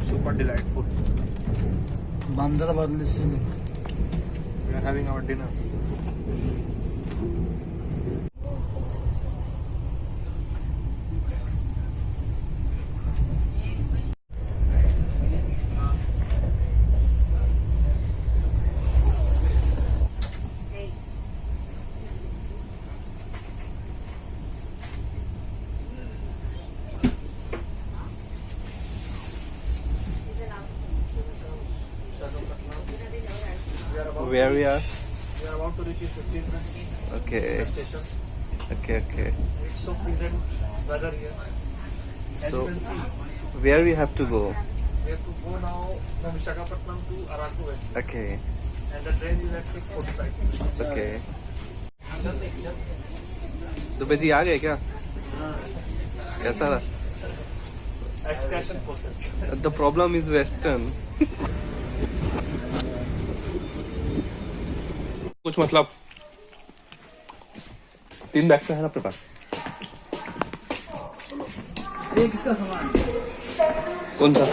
Super delightful. Bandarabad listening. We are having our dinner. Where we are? We are about to reach in 15 minutes. Okay. Station. Okay. It's so pleasant weather here. As So, you can see, where we have to go? we have to go now from Visakhapatnam to Araku Valley. Okay. And the train is at 6:45. Okay. Dubey ji आ गए क्या? कैसा रहा? Extraction process. The problem is Western. कुछ मतलब 3 bag से है ना अपने पास? ये किसका सामान? कौन सा?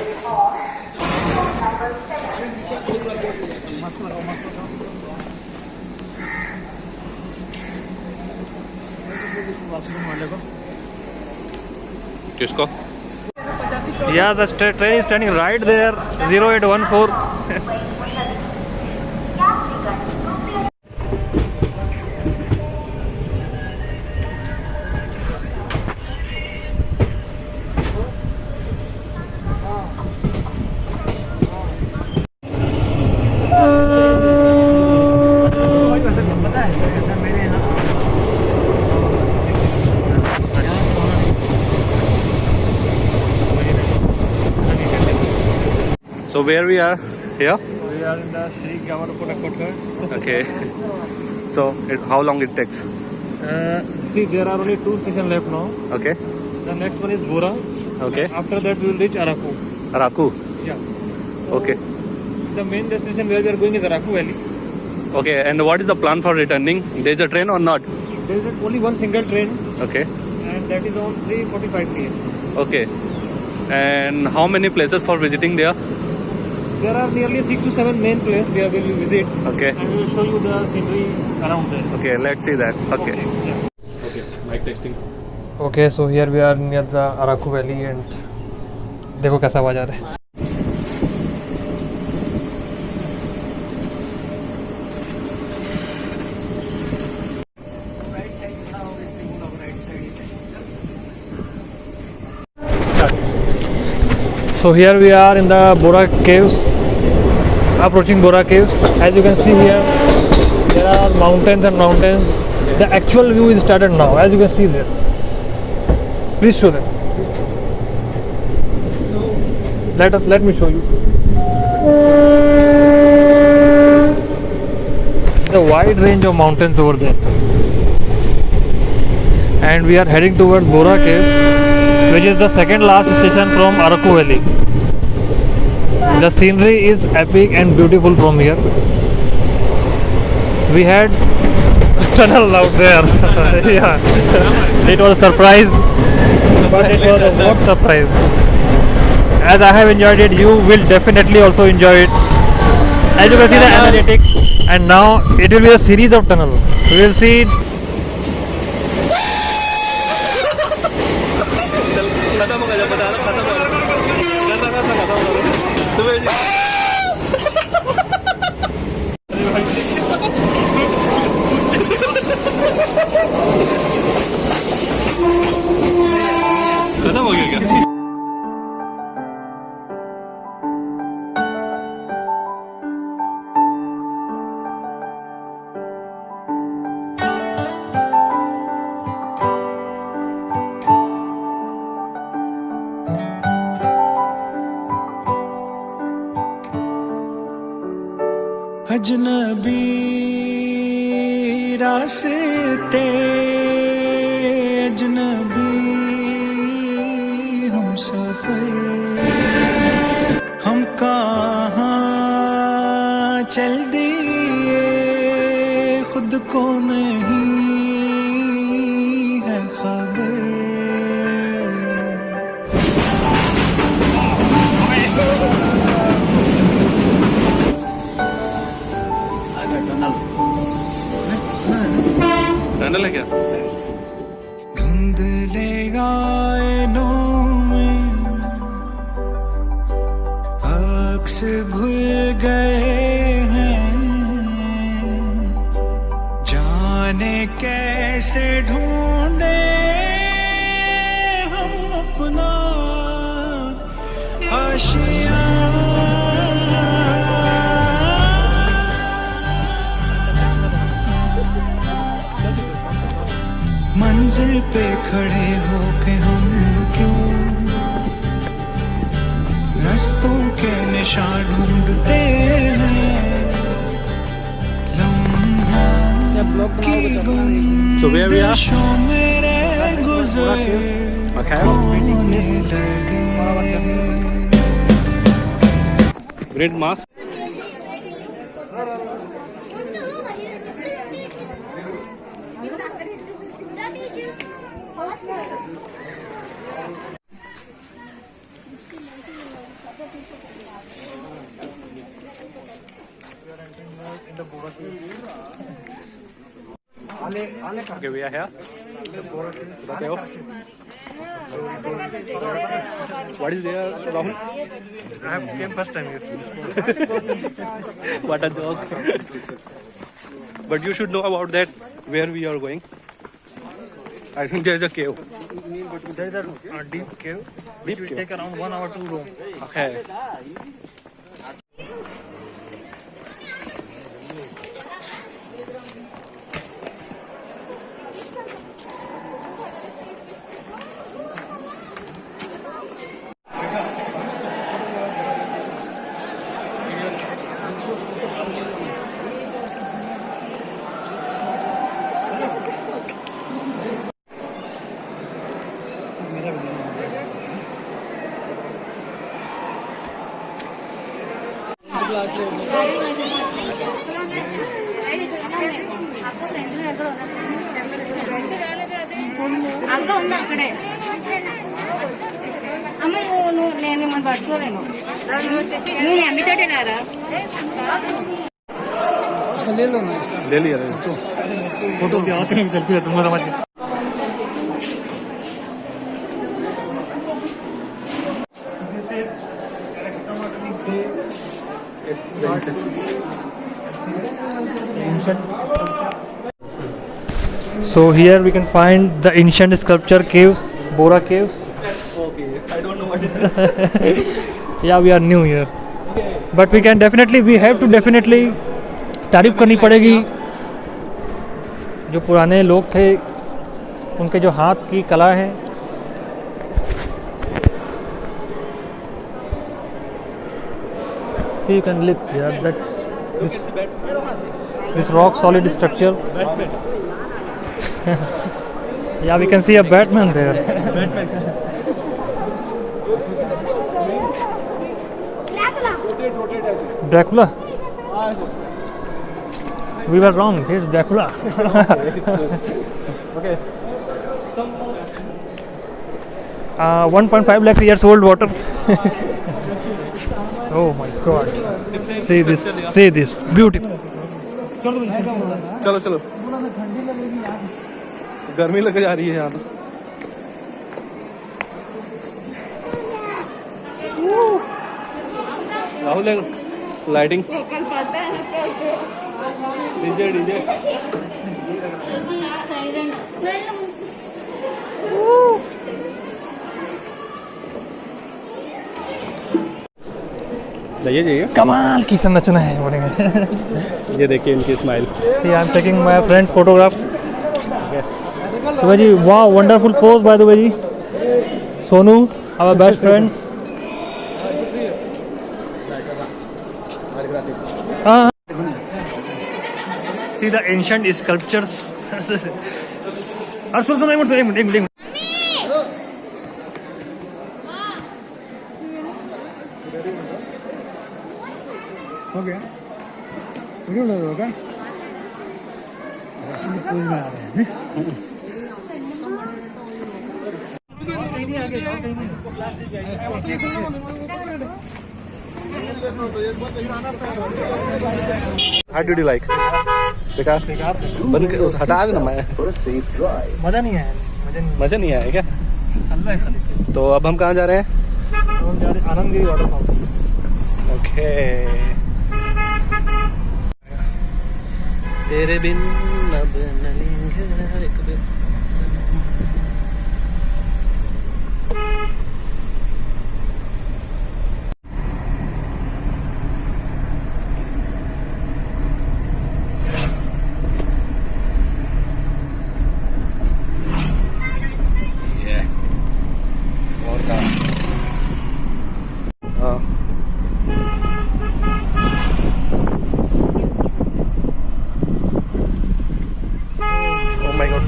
किसको? Yeah, the train is standing right there. 0814. पता है ऐसा मेरे यहाँ So where we are? Here? We are in the Sri Gavarapura Kotkar. Okay. So how long it takes? See, there are only 2 stations left now. Okay. The next one is Bora. Okay. After that, we will reach Araku. Araku. Yeah. Okay. The main destination where we are going is Araku Valley. Okay. And what is the plan for returning? There is a train or not? There is only one single train, Okay. and that is on 3:45 p.m. Okay. And how many places for visiting there? There are nearly 6 to 7 main places where we will visit, Okay. and we will show you the scenery around there. Okay. Let's see that. Okay. Yeah. Okay. Mic testing. Okay, so here we are near the Araku Valley, and देखो कैसा आवाज आ रहा है. So here we are in the Bora Caves, approaching Bora Caves. As you can see here, there are mountains and mountains. The actual view is started now, as you can see there. Please show them. So let me show you. The wide range of mountains over there, and we are heading towards Bora Caves, which is the second last station from Araku Valley. The scenery is epic and beautiful from here. We had a tunnel out there. Yeah, it was a surprise, but it was a what surprise. As I have enjoyed it, you will definitely also enjoy it. As you can see the energetic, and now it will be a series of tunnels. We will see. खत्म हो गया क्या? अजनबी रास्ते अजनबी हम सफर हम कहाँ चल दिए खुद को नहीं है खबर सैंडल है क्या? धुंधले आईनों में अक्स घुल गए हैं, जाने कैसे ढूंढे हम अपना आशियाँ। मंजिल पे खड़े होके हम क्यों रास्तों के निशान ढूंढते हैं, लम्हा की बंदिशों मेरे गुजर होने लगे। Great mass. Okay, we are here. What is there, Rahul? I have came first time here. What a joke. But you should know about that, where we are going. I think there is a cave. There is a deep cave. Which will take around 1 hour to roam. Okay. అక్క ఉంది అక్కడే అమ్మ నేను మనం పట్టుకోలేను నువ్వు అమ్మితోటే రారా ले लिया फोटो भी आते हैं सेल्फी तुम समझ गए। So here we can find the ancient sculpture caves, Bora caves. Okay, I don't know what is it. Yeah, we are new here, but we have to definitely तारीफ करनी पड़ेगी जो पुराने लोग थे, उनके जो हाथ की कला है। See, you can live here. This rock solid structure. Yeah, we can see a Batman there. Dracula. We were wrong. Here's Dracula. Okay. 1.5 lakh years old water. Oh my God! See this, beautiful. चलो चलो, गर्मी लग जा रही है यहाँ तो। Rahul lighting DJ DJ जाइए कमाल की संरचना है बोलेंगे। ये देखिए इनकी smile. See, I'm taking my friend's photograph. सुबह जी, wow, wonderful pose by the way ji. Sonu, our best friend. See the ancient sculptures. सुन एक मिनट। हो गया वीडियो लग होगा असली पोज में आ रहे हैं। How did you like? बेकार बंद कर, उस हटा देना। मैं मजा नहीं आया, मजा नहीं मजा नहीं आया क्या? अल्लाह है खाली। तो अब हम कहाँ जा रहे हैं? तो हम जा रहे हैं आनंदगिरी वाटर फॉल्स। ओके। तेरे बिन अब न लेंगे एक बिन।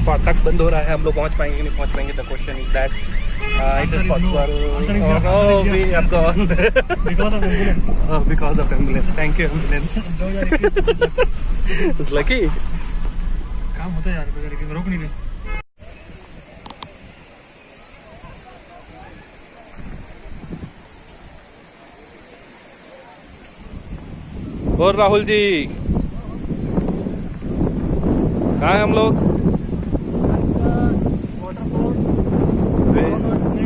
फाटक बंद हो रहा है, हम लोग पहुंच पाएंगे नहीं पहुंच पाएंगे? The question is that it is possible. No we have gone because of ambulance. Thank you ambulance. It's lucky. काम होता है यार, लेकिन रोक नहीं रहे। और राहुल जी कहाँ हैं हम लोग?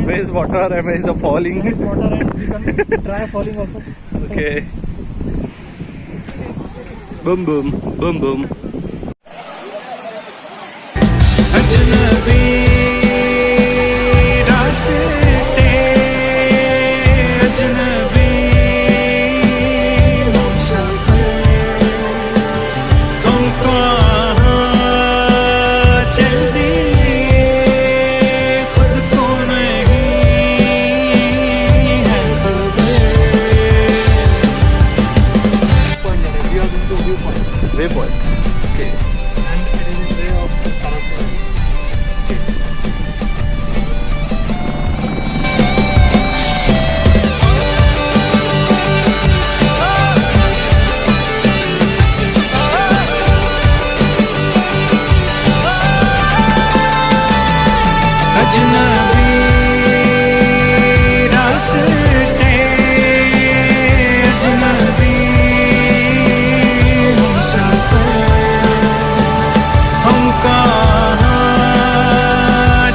Where is water and where is the falling? Water and we can try falling also. Okay. Boom boom boom boom. अजनबी रास्ते, अजनबी मुसाफिर, हम कहाँ चल दिए खुद को नहीं है खबर। We are going to viewpoint. Waypoint. Okay. And it is in way of Arab. अजनबी रास्ते, अजनबी मुसाफिर, हम कहाँ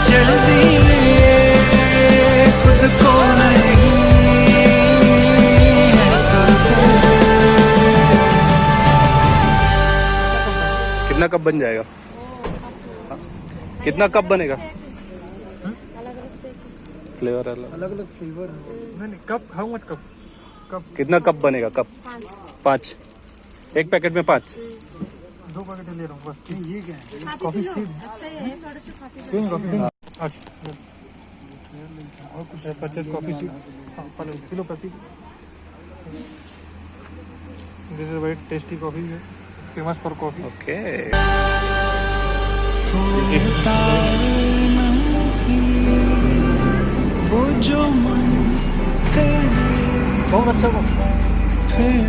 चल दिए खुद को नहीं है खबर। कितना कप बन जाएगा? कितना कप बनेगा? फ्लेवर अलग। अलग अलग फ्लेवर। नहीं cup, how much cup? Cup कितना कप बनेगा? कप 5। एक पैकेट में 5। 2 पैकेट ले रहा हूँ बस। नहीं ये क्या है? Coffee seed. अच्छा और कुछ 50 कॉफी सीड। किलो प्रति। This is very tasty coffee है, फेमस फॉर कॉफी। ओके। वो जो मन करे बहुत अच्छा फिर